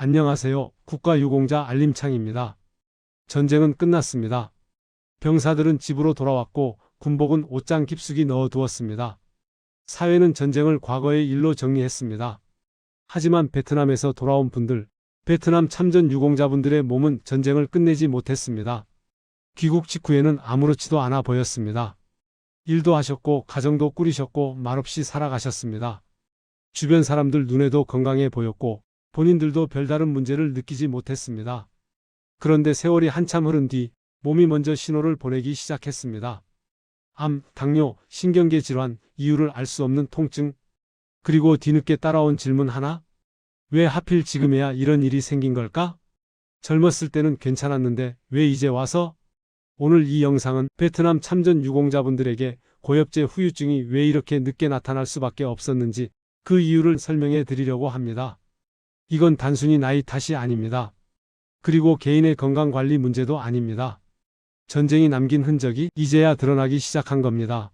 안녕하세요. 국가유공자 알림창입니다. 전쟁은 끝났습니다. 병사들은 집으로 돌아왔고 군복은 옷장 깊숙이 넣어두었습니다. 사회는 전쟁을 과거의 일로 정리했습니다. 하지만 베트남에서 돌아온 분들, 베트남 참전 유공자분들의 몸은 전쟁을 끝내지 못했습니다. 귀국 직후에는 아무렇지도 않아 보였습니다. 일도 하셨고 가정도 꾸리셨고 말없이 살아가셨습니다. 주변 사람들 눈에도 건강해 보였고 본인들도 별다른 문제를 느끼지 못했습니다. 그런데 세월이 한참 흐른 뒤 몸이 먼저 신호를 보내기 시작했습니다. 암, 당뇨, 신경계 질환, 이유를 알 수 없는 통증, 그리고 뒤늦게 따라온 질문 하나? 왜 하필 지금에야 이런 일이 생긴 걸까? 젊었을 때는 괜찮았는데 왜 이제 와서? 오늘 이 영상은 베트남 참전 유공자분들에게 고엽제 후유증이 왜 이렇게 늦게 나타날 수밖에 없었는지 그 이유를 설명해 드리려고 합니다. 이건 단순히 나이 탓이 아닙니다. 그리고 개인의 건강관리 문제도 아닙니다. 전쟁이 남긴 흔적이 이제야 드러나기 시작한 겁니다.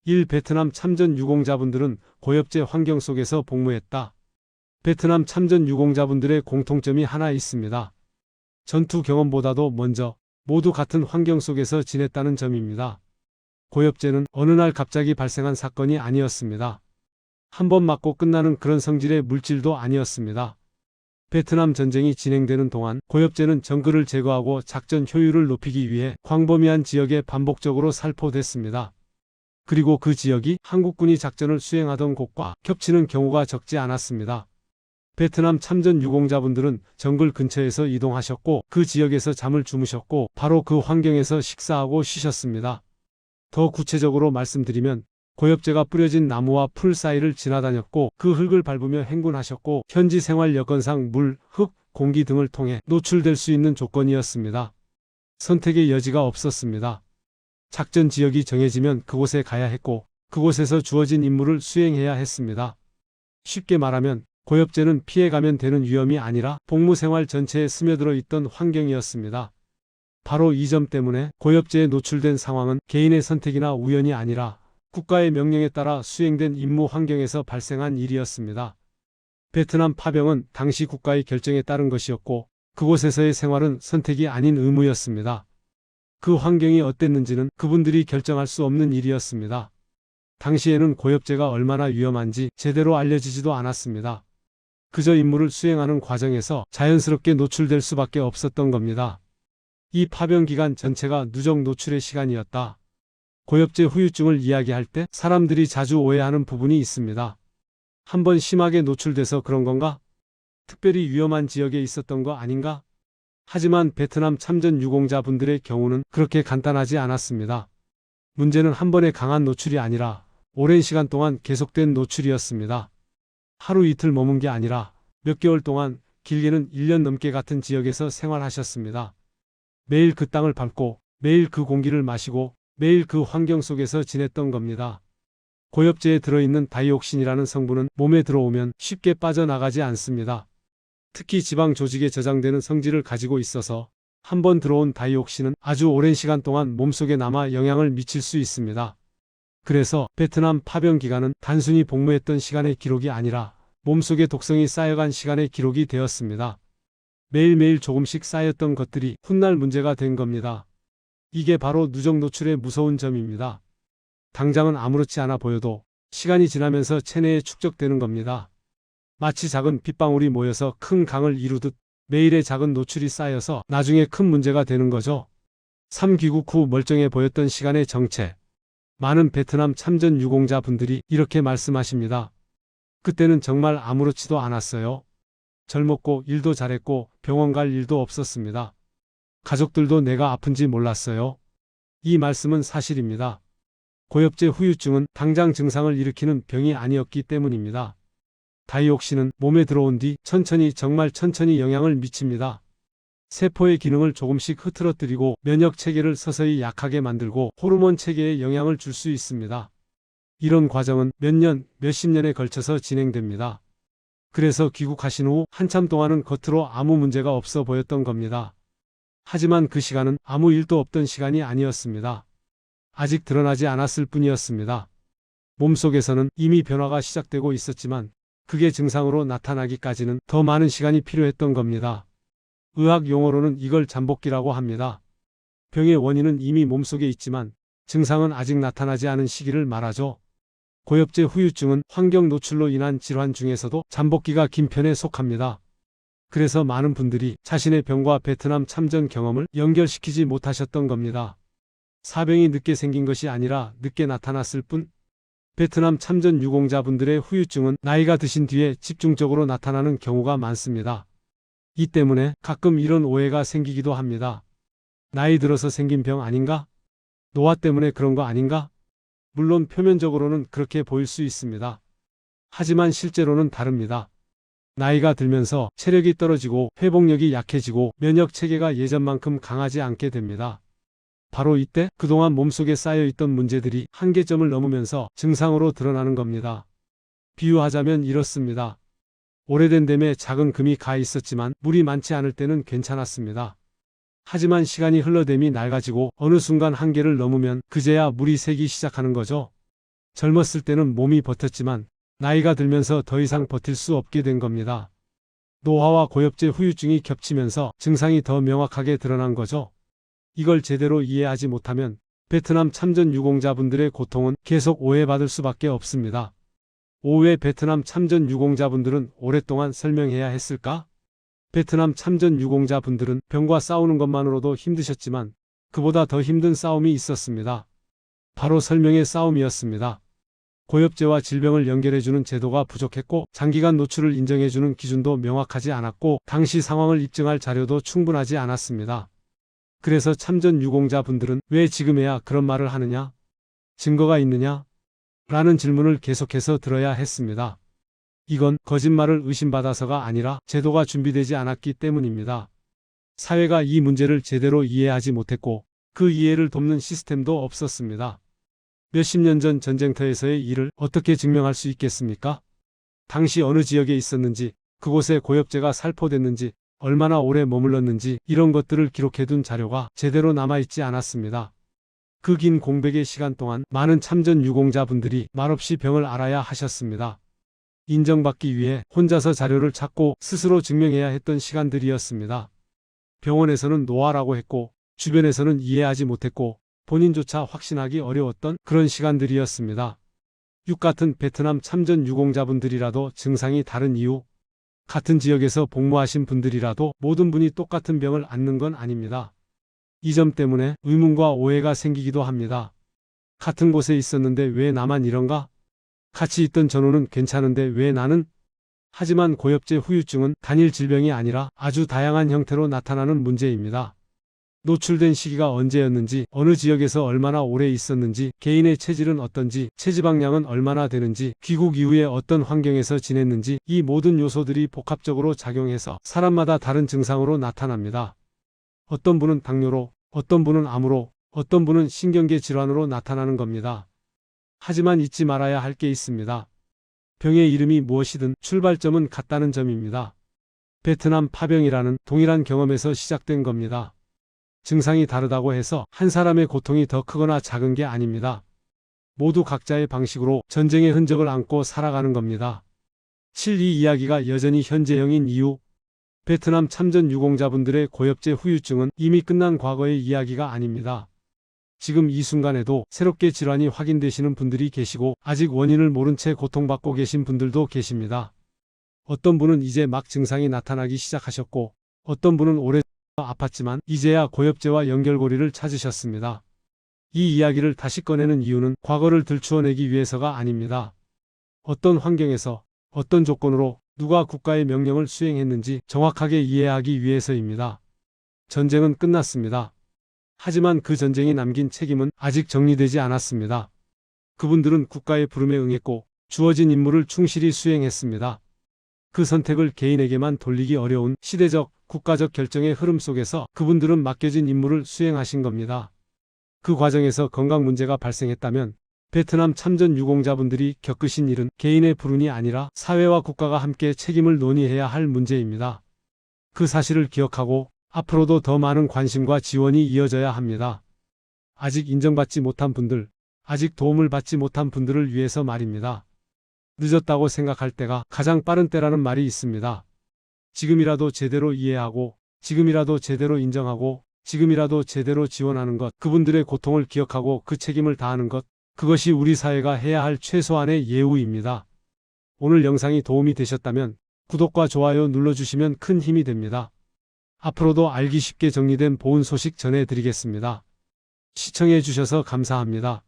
1. 베트남 참전 유공자분들은 고엽제 환경 속에서 복무했다. 베트남 참전 유공자분들의 공통점이 하나 있습니다. 전투 경험보다도 먼저 모두 같은 환경 속에서 지냈다는 점입니다. 고엽제는 어느 날 갑자기 발생한 사건이 아니었습니다. 한 번 맞고 끝나는 그런 성질의 물질도 아니었습니다. 베트남 전쟁이 진행되는 동안 고엽제는 정글을 제거하고 작전 효율을 높이기 위해 광범위한 지역에 반복적으로 살포됐습니다. 그리고 그 지역이 한국군이 작전을 수행하던 곳과 겹치는 경우가 적지 않았습니다. 베트남 참전 유공자분들은 정글 근처에서 이동하셨고 그 지역에서 잠을 주무셨고 바로 그 환경에서 식사하고 쉬셨습니다. 더 구체적으로 말씀드리면 고엽제가 뿌려진 나무와 풀 사이를 지나다녔고 그 흙을 밟으며 행군하셨고 현지 생활 여건상 물, 흙, 공기 등을 통해 노출될 수 있는 조건이었습니다. 선택의 여지가 없었습니다. 작전 지역이 정해지면 그곳에 가야 했고 그곳에서 주어진 임무를 수행해야 했습니다. 쉽게 말하면 고엽제는 피해가면 되는 위험이 아니라 복무 생활 전체에 스며들어 있던 환경이었습니다. 바로 이 점 때문에 고엽제에 노출된 상황은 개인의 선택이나 우연이 아니라 국가의 명령에 따라 수행된 임무 환경에서 발생한 일이었습니다. 베트남 파병은 당시 국가의 결정에 따른 것이었고 그곳에서의 생활은 선택이 아닌 의무였습니다. 그 환경이 어땠는지는 그분들이 결정할 수 없는 일이었습니다. 당시에는 고엽제가 얼마나 위험한지 제대로 알려지지도 않았습니다. 그저 임무를 수행하는 과정에서 자연스럽게 노출될 수밖에 없었던 겁니다. 이 파병 기간 전체가 누적 노출의 시간이었다. 고엽제 후유증을 이야기할 때 사람들이 자주 오해하는 부분이 있습니다. 한번 심하게 노출돼서 그런 건가? 특별히 위험한 지역에 있었던 거 아닌가? 하지만 베트남 참전 유공자분들의 경우는 그렇게 간단하지 않았습니다. 문제는 한 번의 강한 노출이 아니라 오랜 시간 동안 계속된 노출이었습니다. 하루 이틀 머문 게 아니라 몇 개월 동안, 길게는 1년 넘게 같은 지역에서 생활하셨습니다. 매일 그 땅을 밟고 매일 그 공기를 마시고 매일 그 환경 속에서 지냈던 겁니다. 고엽제에 들어있는 다이옥신이라는 성분은 몸에 들어오면 쉽게 빠져나가지 않습니다. 특히 지방 조직에 저장되는 성질을 가지고 있어서 한번 들어온 다이옥신은 아주 오랜 시간 동안 몸속에 남아 영향을 미칠 수 있습니다. 그래서 베트남 파병 기간은 단순히 복무했던 시간의 기록이 아니라 몸속에 독성이 쌓여간 시간의 기록이 되었습니다. 매일매일 조금씩 쌓였던 것들이 훗날 문제가 된 겁니다. 이게 바로 누적 노출의 무서운 점입니다. 당장은 아무렇지 않아 보여도 시간이 지나면서 체내에 축적되는 겁니다. 마치 작은 빗방울이 모여서 큰 강을 이루듯 매일의 작은 노출이 쌓여서 나중에 큰 문제가 되는 거죠. 3귀국 후 멀쩡해 보였던 시간의 정체. 많은 베트남 참전 유공자 분들이 이렇게 말씀하십니다. 그때는 정말 아무렇지도 않았어요. 젊었고 일도 잘했고 병원 갈 일도 없었습니다. 가족들도 내가 아픈지 몰랐어요. 이 말씀은 사실입니다. 고엽제 후유증은 당장 증상을 일으키는 병이 아니었기 때문입니다. 다이옥신은 몸에 들어온 뒤 정말 천천히 영향을 미칩니다. 세포의 기능을 조금씩 흐트러뜨리고 면역 체계를 서서히 약하게 만들고 호르몬 체계에 영향을 줄 수 있습니다. 이런 과정은 몇 년, 몇십 년에 걸쳐서 진행됩니다. 그래서 귀국하신 후 한참 동안은 겉으로 아무 문제가 없어 보였던 겁니다. 하지만 그 시간은 아무 일도 없던 시간이 아니었습니다. 아직 드러나지 않았을 뿐이었습니다. 몸속에서는 이미 변화가 시작되고 있었지만 그게 증상으로 나타나기까지는 더 많은 시간이 필요했던 겁니다. 의학 용어로는 이걸 잠복기라고 합니다. 병의 원인은 이미 몸속에 있지만 증상은 아직 나타나지 않은 시기를 말하죠. 고엽제 후유증은 환경 노출로 인한 질환 중에서도 잠복기가 긴 편에 속합니다. 그래서 많은 분들이 자신의 병과 베트남 참전 경험을 연결시키지 못하셨던 겁니다. 사병이 늦게 생긴 것이 아니라 늦게 나타났을 뿐. 베트남 참전 유공자분들의 후유증은 나이가 드신 뒤에 집중적으로 나타나는 경우가 많습니다. 이 때문에 가끔 이런 오해가 생기기도 합니다. 나이 들어서 생긴 병 아닌가? 노화 때문에 그런 거 아닌가? 물론 표면적으로는 그렇게 보일 수 있습니다. 하지만 실제로는 다릅니다. 나이가 들면서 체력이 떨어지고 회복력이 약해지고 면역 체계가 예전만큼 강하지 않게 됩니다. 바로 이때 그동안 몸속에 쌓여있던 문제들이 한계점을 넘으면서 증상으로 드러나는 겁니다. 비유하자면 이렇습니다. 오래된 댐에 작은 금이 가 있었지만 물이 많지 않을 때는 괜찮았습니다. 하지만 시간이 흘러 댐이 낡아지고 어느 순간 한계를 넘으면 그제야 물이 새기 시작하는 거죠. 젊었을 때는 몸이 버텼지만 나이가 들면서 더 이상 버틸 수 없게 된 겁니다. 노화와 고엽제 후유증이 겹치면서 증상이 더 명확하게 드러난 거죠. 이걸 제대로 이해하지 못하면 베트남 참전 유공자분들의 고통은 계속 오해받을 수밖에 없습니다. 왜 베트남 참전 유공자분들은 오랫동안 설명해야 했을까? 베트남 참전 유공자분들은 병과 싸우는 것만으로도 힘드셨지만 그보다 더 힘든 싸움이 있었습니다. 바로 설명의 싸움이었습니다. 고엽제와 질병을 연결해주는 제도가 부족했고 장기간 노출을 인정해주는 기준도 명확하지 않았고 당시 상황을 입증할 자료도 충분하지 않았습니다. 그래서 참전 유공자분들은 왜 지금에야 그런 말을 하느냐? 증거가 있느냐? 라는 질문을 계속해서 들어야 했습니다. 이건 거짓말을 의심받아서가 아니라 제도가 준비되지 않았기 때문입니다. 사회가 이 문제를 제대로 이해하지 못했고 그 이해를 돕는 시스템도 없었습니다. 몇십 년 전 전쟁터에서의 일을 어떻게 증명할 수 있겠습니까? 당시 어느 지역에 있었는지, 그곳에 고엽제가 살포됐는지, 얼마나 오래 머물렀는지 이런 것들을 기록해둔 자료가 제대로 남아있지 않았습니다. 그 긴 공백의 시간 동안 많은 참전 유공자분들이 말없이 병을 앓아야 하셨습니다. 인정받기 위해 혼자서 자료를 찾고 스스로 증명해야 했던 시간들이었습니다. 병원에서는 노화라고 했고 주변에서는 이해하지 못했고 본인조차 확신하기 어려웠던 그런 시간들이었습니다. 같은 베트남 참전 유공자분들이라도 증상이 다른 이유, 같은 지역에서 복무하신 분들이라도 모든 분이 똑같은 병을 앓는 건 아닙니다. 이 점 때문에 의문과 오해가 생기기도 합니다. 같은 곳에 있었는데 왜 나만 이런가? 같이 있던 전우는 괜찮은데 왜 나는? 하지만 고엽제 후유증은 단일 질병이 아니라 아주 다양한 형태로 나타나는 문제입니다. 노출된 시기가 언제였는지, 어느 지역에서 얼마나 오래 있었는지, 개인의 체질은 어떤지, 체지방량은 얼마나 되는지, 귀국 이후에 어떤 환경에서 지냈는지 이 모든 요소들이 복합적으로 작용해서 사람마다 다른 증상으로 나타납니다. 어떤 분은 당뇨로, 어떤 분은 암으로, 어떤 분은 신경계 질환으로 나타나는 겁니다. 하지만 잊지 말아야 할 게 있습니다. 병의 이름이 무엇이든 출발점은 같다는 점입니다. 베트남 파병이라는 동일한 경험에서 시작된 겁니다. 증상이 다르다고 해서 한 사람의 고통이 더 크거나 작은 게 아닙니다. 모두 각자의 방식으로 전쟁의 흔적을 안고 살아가는 겁니다. 이 이야기가 여전히 현재형인 이유, 베트남 참전 유공자분들의 고엽제 후유증은 이미 끝난 과거의 이야기가 아닙니다. 지금 이 순간에도 새롭게 질환이 확인되시는 분들이 계시고 아직 원인을 모른 채 고통받고 계신 분들도 계십니다. 어떤 분은 이제 막 증상이 나타나기 시작하셨고 어떤 분은 오래 아팠지만 이제야 고엽제와 연결고리를 찾으셨습니다. 이 이야기를 다시 꺼내는 이유는 과거를 들추어내기 위해서가 아닙니다. 어떤 환경에서 어떤 조건으로 누가 국가의 명령을 수행했는지 정확하게 이해하기 위해서입니다. 전쟁은 끝났습니다. 하지만 그 전쟁이 남긴 책임은 아직 정리되지 않았습니다. 그분들은 국가의 부름에 응했고 주어진 임무를 충실히 수행했습니다. 그 선택을 개인에게만 돌리기 어려운 시대적, 국가적 결정의 흐름 속에서 그분들은 맡겨진 임무를 수행하신 겁니다. 그 과정에서 건강 문제가 발생했다면 베트남 참전 유공자분들이 겪으신 일은 개인의 불운이 아니라 사회와 국가가 함께 책임을 논의해야 할 문제입니다. 그 사실을 기억하고 앞으로도 더 많은 관심과 지원이 이어져야 합니다. 아직 인정받지 못한 분들, 아직 도움을 받지 못한 분들을 위해서 말입니다. 늦었다고 생각할 때가 가장 빠른 때라는 말이 있습니다. 지금이라도 제대로 이해하고, 지금이라도 제대로 인정하고, 지금이라도 제대로 지원하는 것, 그분들의 고통을 기억하고 그 책임을 다하는 것, 그것이 우리 사회가 해야 할 최소한의 예우입니다. 오늘 영상이 도움이 되셨다면 구독과 좋아요 눌러주시면 큰 힘이 됩니다. 앞으로도 알기 쉽게 정리된 보훈 소식 전해드리겠습니다. 시청해 주셔서 감사합니다.